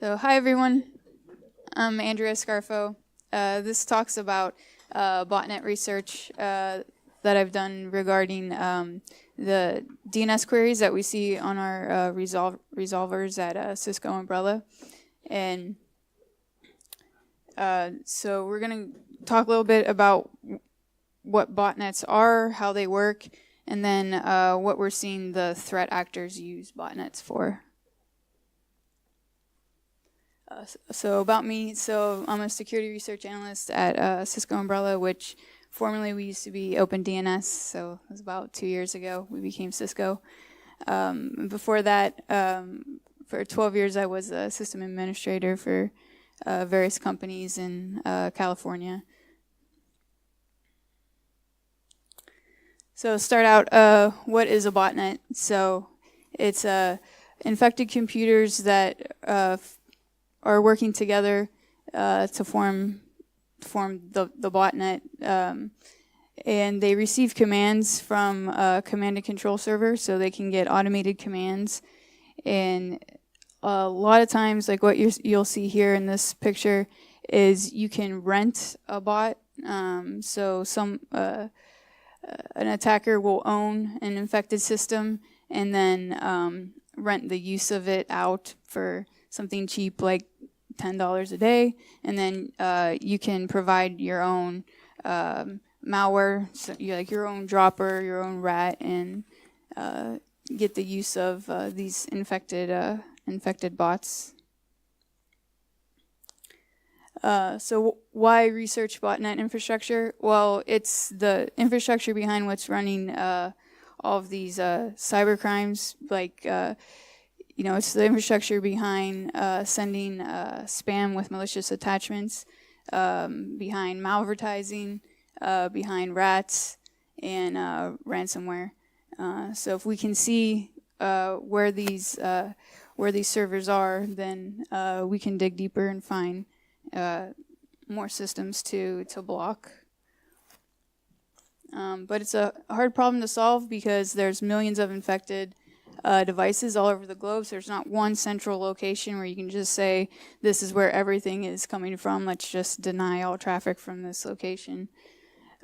So, hi everyone. I'm Andrea Scarfo. This talks about botnet research that I've done regarding the DNS queries that we see on our resolvers at Cisco Umbrella. And so we're going to talk a little bit about what botnets are, how they work, and then what we're seeing the threat actors use botnets for. So about me, so I'm a security research analyst at Cisco Umbrella, which formerly we used to be OpenDNS, so it was about 2 years ago we became Cisco. Before that, for 12 years I was a system administrator for various companies in California. So start out, what is a botnet? So it's infected computers that are working together to form the botnet, and they receive commands from a command and control server, so they can get automated commands. And a lot of times, like what you'll see here in this picture, is you can rent a bot. So an attacker will own an infected system and then rent the use of it out for something cheap like $10 a day, and then you can provide your own malware, so like your own dropper, your own rat, and get the use of these infected bots. So why research botnet infrastructure? Well, it's the infrastructure behind what's running all of these cyber crimes, like it's the infrastructure behind sending spam with malicious attachments, behind malvertising, behind rats, and ransomware. So if we can see where these servers are, then we can dig deeper and find more systems to block. But it's a hard problem to solve because there's millions of infected devices all over the globe. So there's not one central location where you can just say, this is where everything is coming from. Let's just deny all traffic from this location.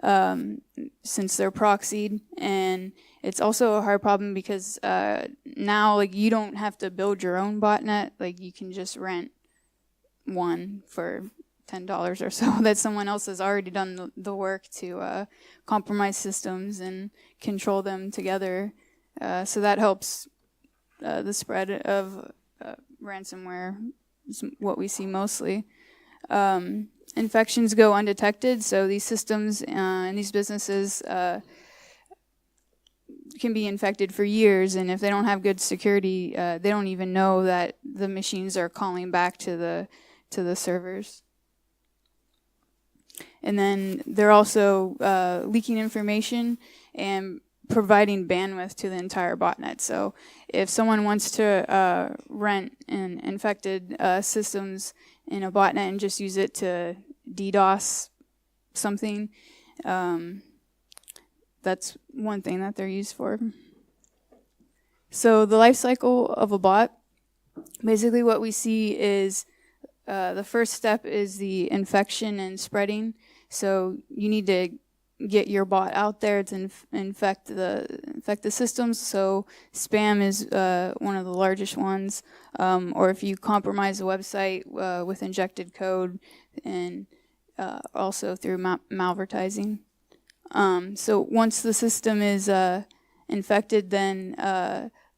Since they're proxied, and it's also a hard problem because now, like, you don't have to build your own botnet. Like, you can just rent one for $10 or so that someone else has already done the work to compromise systems and control them together. So that helps the spread of ransomware, is what we see mostly. Infections go undetected, so these systems and these businesses can be infected for years, and if they don't have good security, they don't even know that the machines are calling back to the servers. And then they're also leaking information and providing bandwidth to the entire botnet. So if someone wants to rent an infected systems in a botnet and just use it to DDoS something, that's one thing that they're used for. So the life cycle of a bot, basically what we see is the first step is the infection and spreading. So you need to get your bot out there to infect the systems. So spam is one of the largest ones, or if you compromise a website with injected code, and also through malvertising. So once the system is infected, then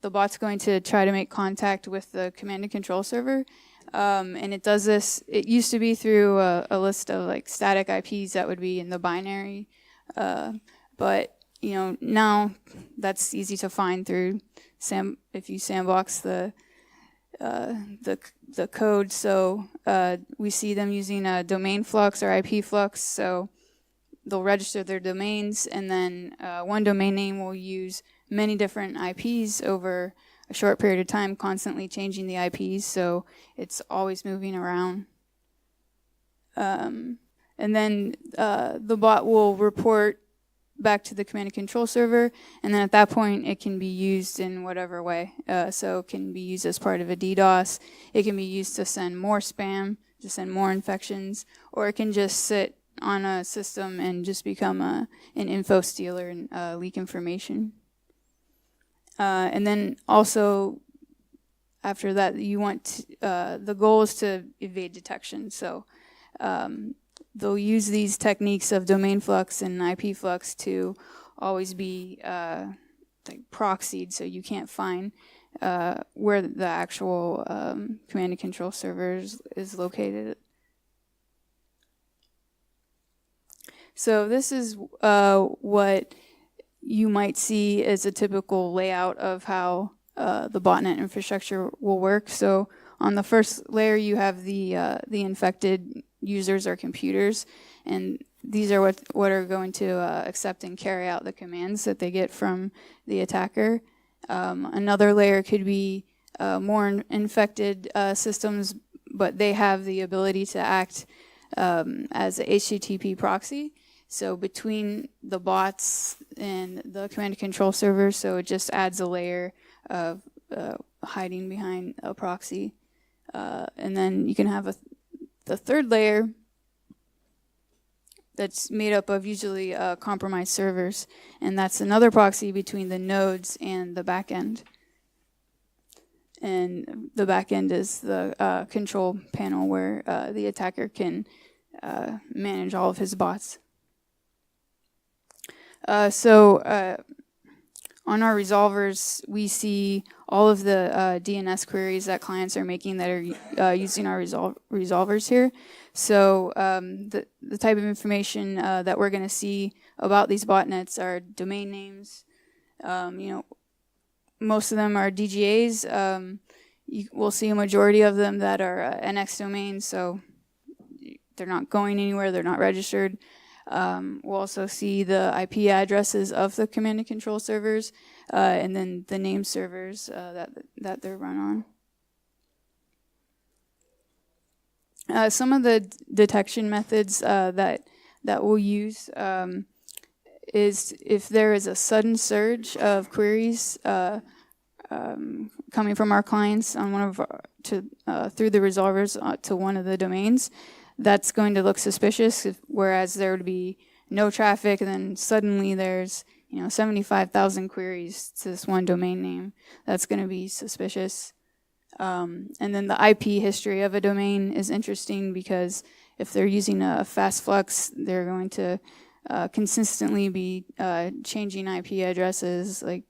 the bot's going to try to make contact with the command and control server. And it does this, it used to be through a list of like static IPs that would be in the binary. But now that's easy to find through if you sandbox the code. So we see them using a domain flux or IP flux. So they'll register their domains, and then one domain name will use many different IPs over a short period of time, constantly changing the IPs. So it's always moving around. And then the bot will report back to the command and control server, and then at that point it can be used in whatever way. So it can be used as part of a DDoS, it can be used to send more spam, to send more infections, or it can just sit on a system and just become an info stealer and leak information. And then also after that, you want the goal is to evade detection. So they'll use these techniques of domain flux and IP flux to always be like proxied, so you can't find where the actual command and control server is located. So this is what you might see as a typical layout of how the botnet infrastructure will work. So on the first layer, you have the infected users or computers, and these are what are going to accept and carry out the commands that they get from the attacker. Another layer could be more infected systems, but they have the ability to act as a HTTP proxy. So between the bots and the command and control server, so it just adds a layer of hiding behind a proxy. And then you can have the third layer that's made up of usually compromised servers, and that's another proxy between the nodes and the backend. And the backend is the control panel where the attacker can manage all of his bots. On our resolvers, we see all of the DNS queries that clients are making that are using our resolvers here. So the type of information that we're going to see about these botnets are domain names. Most of them are DGAs. We'll see a majority of them that are NX domains, so they're not going anywhere, they're not registered. We'll also see the IP addresses of the command and control servers, and then the name servers that they're run on. Some of the detection methods that we'll use is if there is a sudden surge of queries coming from our clients on one of through the resolvers to one of the domains. That's going to look suspicious, whereas there would be no traffic, and then suddenly there's 75,000 queries to this one domain name. That's going to be suspicious. And then the IP history of a domain is interesting because if they're using a fast flux, they're going to consistently be changing IP addresses like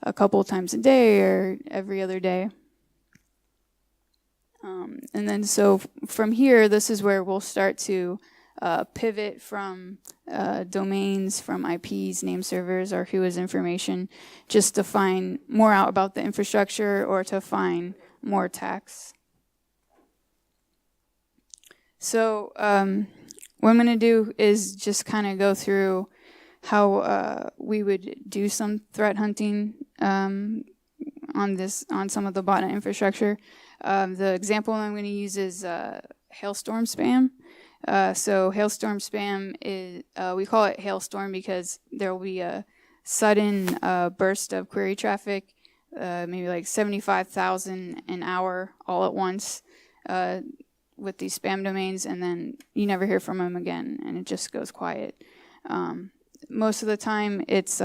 a couple times a day or every other day. And then so from here, this is where we'll start to pivot from domains, from IPs, name servers, or who is information, just to find more out about the infrastructure or to find more attacks. So what I'm going to do is just kind of go through how we would do some threat hunting on some of the botnet infrastructure. The example I'm going to use is Hailstorm Spam. So Hailstorm Spam is, we call it Hailstorm because there will be a sudden burst of query traffic, maybe like 75,000 an hour all at once with these spam domains, and then you never hear from them again, and it just goes quiet. Most of the time it's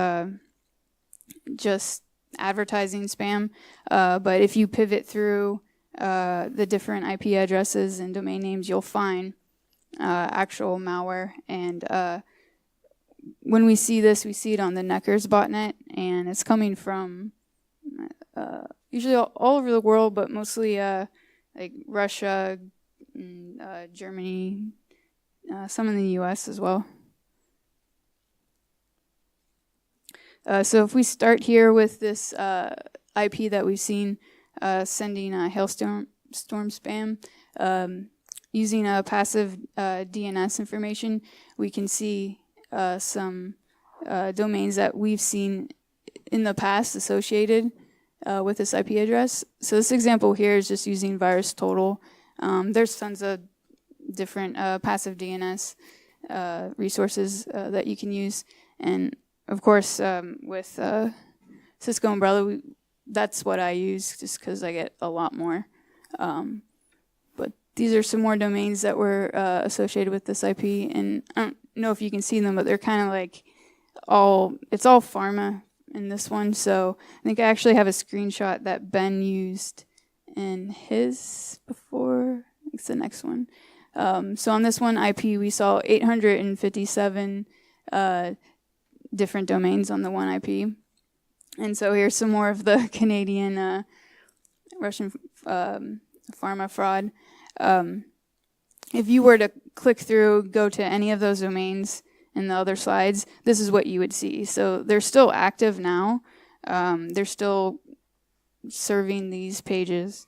just advertising spam, but if you pivot through the different IP addresses and domain names, you'll find actual malware. And when we see this, we see it on the Neckers botnet, and it's coming from usually all over the world, but mostly like Russia, Germany, some in the US as well. So if we start here with this IP that we've seen sending Hailstorm Spam, using a passive DNS information, we can see some domains that we've seen in the past associated with this IP address. So this example here is just using VirusTotal. There's tons of different passive DNS resources that you can use. And of course, with Cisco Umbrella, that's what I use just because I get a lot more. But these are some more domains that were associated with this IP, and I don't know if you can see them, but they're kind of like it's all pharma in this one. So I think I actually have a screenshot that Ben used in his before. It's the next one. So on this one IP, we saw 857 different domains on the one IP. And so here's some more of the Canadian Russian Pharma Fraud. If you were to click through, go to any of those domains in the other slides, this is what you would see. So they're still active now. They're still serving these pages.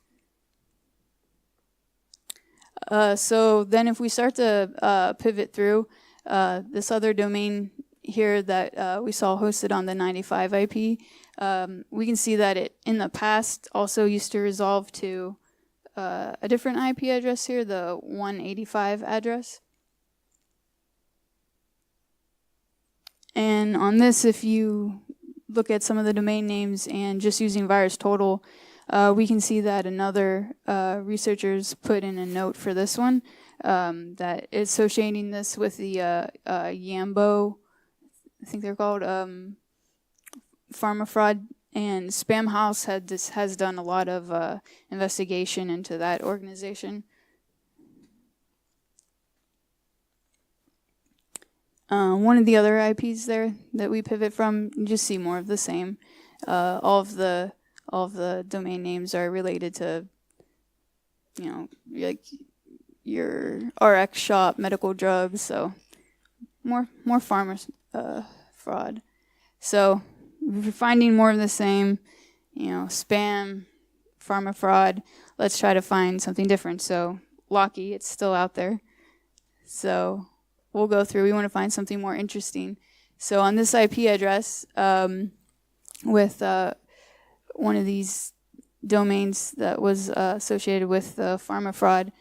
So then if we start to pivot through this other domain here that we saw hosted on the 95 IP, we can see that it in the past also used to resolve to a different IP address here, the 185 address. And on this, if you look at some of the domain names and just using VirusTotal, we can see that another researchers put in a note for this one that is associating this with the Yambo, I think they're called, Pharma Fraud, and Spam House has done a lot of investigation into that organization. One of the other IPs there that we pivot from, you just see more of the same. All of the domain names are related to, like your RX shop, medical drugs, so more pharma fraud. So if you're finding more of the same, spam, pharma fraud, let's try to find something different. So Walkie, it's still out there. So we'll go through. We want to find something more interesting. So on this IP address, with one of these domains that was associated with pharma fraud,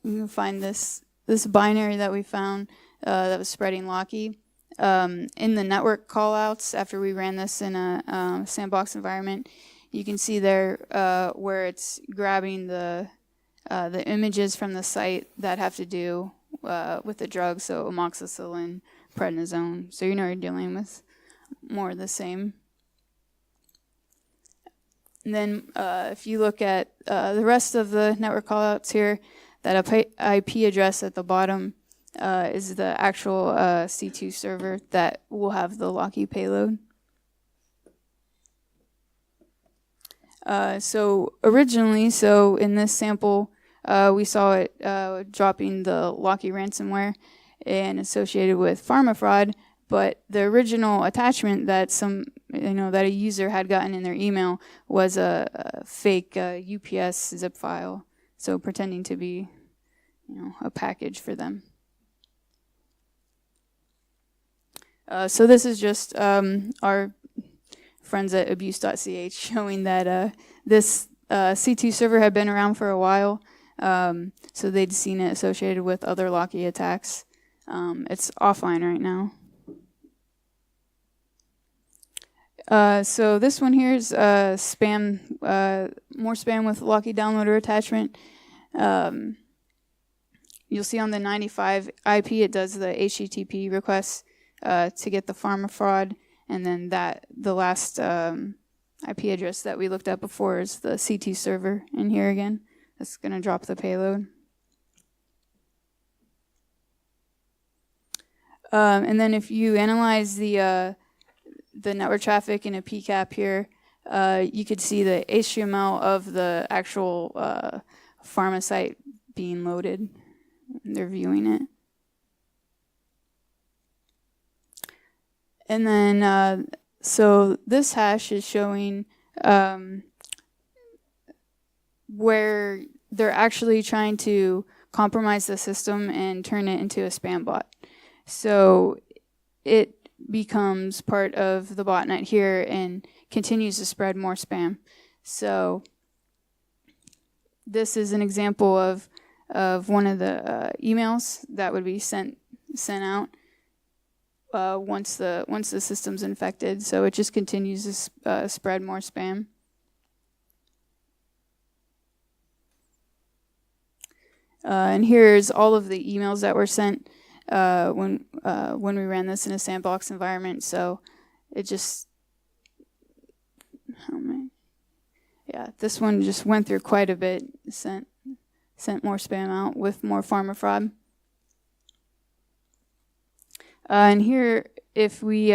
you can find this binary that we found that was spreading Walkie. In the network callouts, after we ran this in a sandbox environment, you can see there where it's grabbing the images from the site that have to do with the drugs, so amoxicillin, prednisone. So you're dealing with more of the same. And then if you look at the rest of the network callouts here, that IP address at the bottom is the actual C2 server that will have the Walkie payload. So originally, in this sample, we saw it dropping the Walkie ransomware and associated with pharma fraud, but the original attachment that that a user had gotten in their email was a fake UPS zip file, so pretending to be a package for them. So this is just our friends at abuse.ch showing that this C2 server had been around for a while, so they'd seen it associated with other Walkie attacks. It's offline right now. So this one here is spam, more spam with Walkie downloader attachment. You'll see on the 95 IP, it does the HTTP requests to get the pharma fraud, and then the last IP address that we looked at before is the C2 server in here again. That's going to drop the payload. And then if you analyze the network traffic in a PCAP here, you could see the HTML of the actual pharma site being loaded. They're viewing it. And then, so this hash is showing where they're actually trying to compromise the system and turn it into a spam bot. So it becomes part of the botnet here and continues to spread more spam. So this is an example of one of the emails that would be sent out. once the system's infected. So it just continues to spread more spam. And here's all of the emails that were sent when we ran this in a sandbox environment. So it just, yeah, this one just went through quite a bit. Sent more spam out with more Pharma Fraud. And here, if we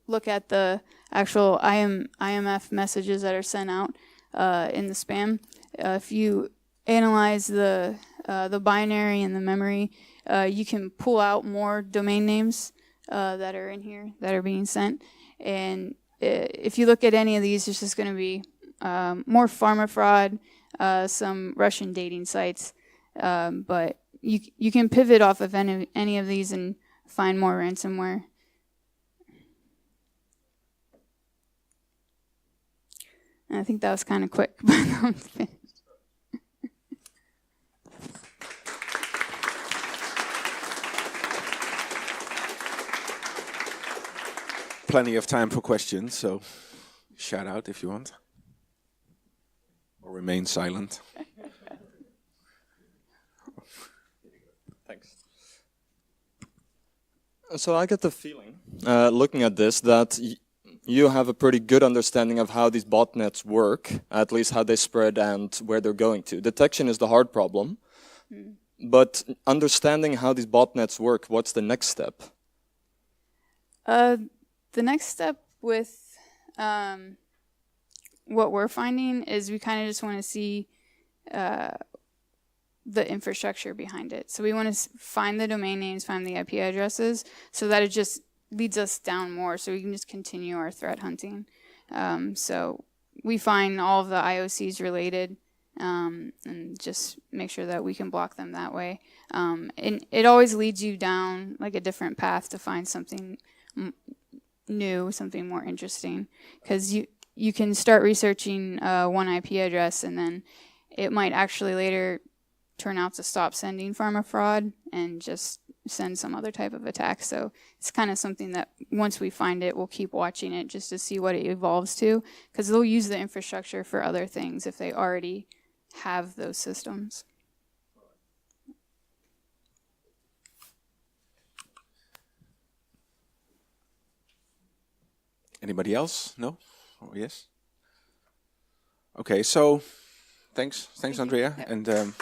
look at the actual IMF messages that are sent out in the spam, if you analyze the binary and the memory, you can pull out more domain names that are in here that are being sent. And if you look at any of these, it's just going to be more Pharma Fraud, some Russian dating sites, but you can pivot off of any of these and find more ransomware. And I think that was kind of quick, but I'm finished. Plenty of time for questions, so shout out if you want. Or remain silent. Thanks. So I get the feeling, looking at this, that you have a pretty good understanding of how these botnets work, at least how they spread and where they're going to. Detection is the hard problem, but understanding how these botnets work, what's the next step? The next step with what we're finding is we kind of just want to see the infrastructure behind it. So we want to find the domain names, find the IP addresses, so that it just leads us down more, so we can just continue our threat hunting. So we find all of the IOCs related and just make sure that we can block them that way. And it always leads you down like a different path to find something new, something more interesting, because you can start researching one IP address and then it might actually later turn out to stop sending Pharma Fraud and just send some other type of attack. So it's kind of something that once we find it, we'll keep watching it just to see what it evolves to, because they'll use the infrastructure for other things if they already have those systems. Anybody else? No? Oh, yes? Okay, so thanks Andrea. And